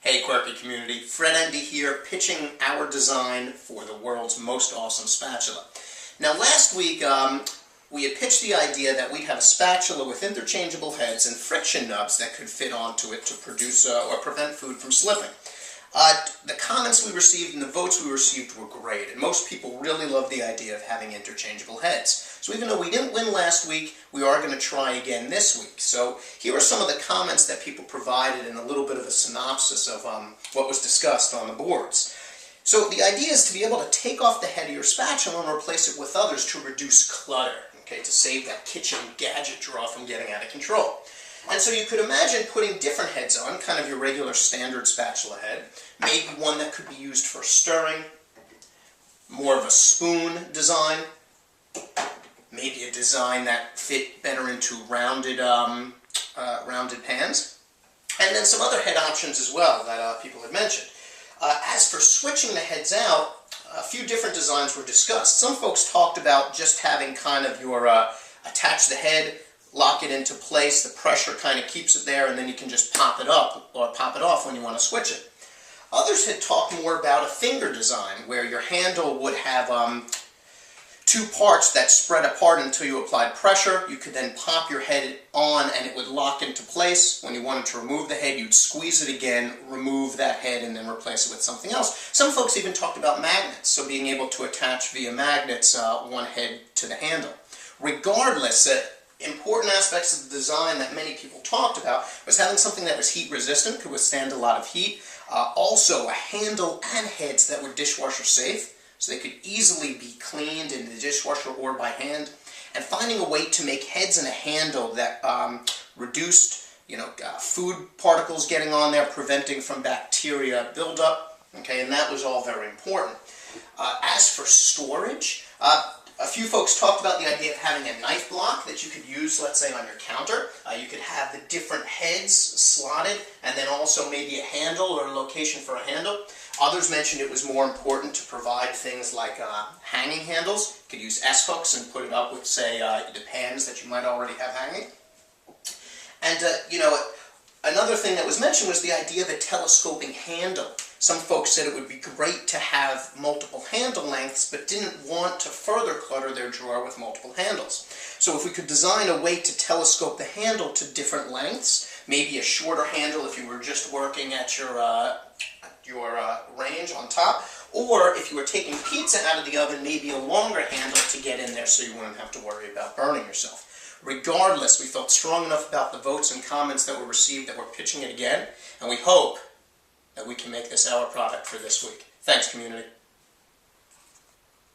Hey quirky community, Fred Endy here, pitching our design for the world's most awesome spatula. Now last week we had pitched the idea that we'd have a spatula with interchangeable heads and friction nubs that could fit onto it to produce or prevent food from slipping. The comments we received and the votes we received were great, and most people really loved the idea of having interchangeable heads. So even though we didn't win last week, we are going to try again this week. So here are some of the comments that people provided and a little bit of a synopsis of what was discussed on the boards. So the idea is to be able to take off the head of your spatula and replace it with others to reduce clutter, okay, to save that kitchen gadget drawer from getting out of control. And so you could imagine putting different heads on, kind of your regular standard spatula head, maybe one that could be used for stirring, more of a spoon design, maybe a design that fit better into rounded pans, and then some other head options as well that people had mentioned. As for switching the heads out, a few different designs were discussed. Some folks talked about just having kind of your attach the head, lock it into place, the pressure kind of keeps it there, and then you can just pop it up or pop it off when you want to switch it. Others had talked more about a finger design where your handle would have two parts that spread apart until you applied pressure. You could then pop your head on and it would lock into place. When you wanted to remove the head, you'd squeeze it again, remove that head, and then replace it with something else. Some folks even talked about magnets, so being able to attach via magnets one head to the handle. Regardless, important aspects of the design that many people talked about was having something that was heat resistant, could withstand a lot of heat. Also a handle and heads that were dishwasher safe, so they could easily be cleaned in the dishwasher or by hand. And finding a way to make heads and a handle that reduced food particles getting on there, preventing from bacteria buildup. Okay, and that was all very important. As for storage, a few folks talked about the idea of having a knife block that you could use, let's say, on your counter. You could have the different heads slotted, and then also maybe a handle or a location for a handle. Others mentioned it was more important to provide things like hanging handles. You could use S-hooks and put it up with, say, the pans that you might already have hanging. And, another thing that was mentioned was the idea of a telescoping handle. Some folks said it would be great to have multiple handle lengths, but didn't want to further clutter their drawer with multiple handles. So if we could design a way to telescope the handle to different lengths, maybe a shorter handle if you were just working at your range on top, or if you were taking pizza out of the oven, maybe a longer handle to get in there so you wouldn't have to worry about burning yourself. Regardless, we felt strong enough about the votes and comments that were received that we're pitching it again, and we hope that we can make this our product for this week. Thanks, community.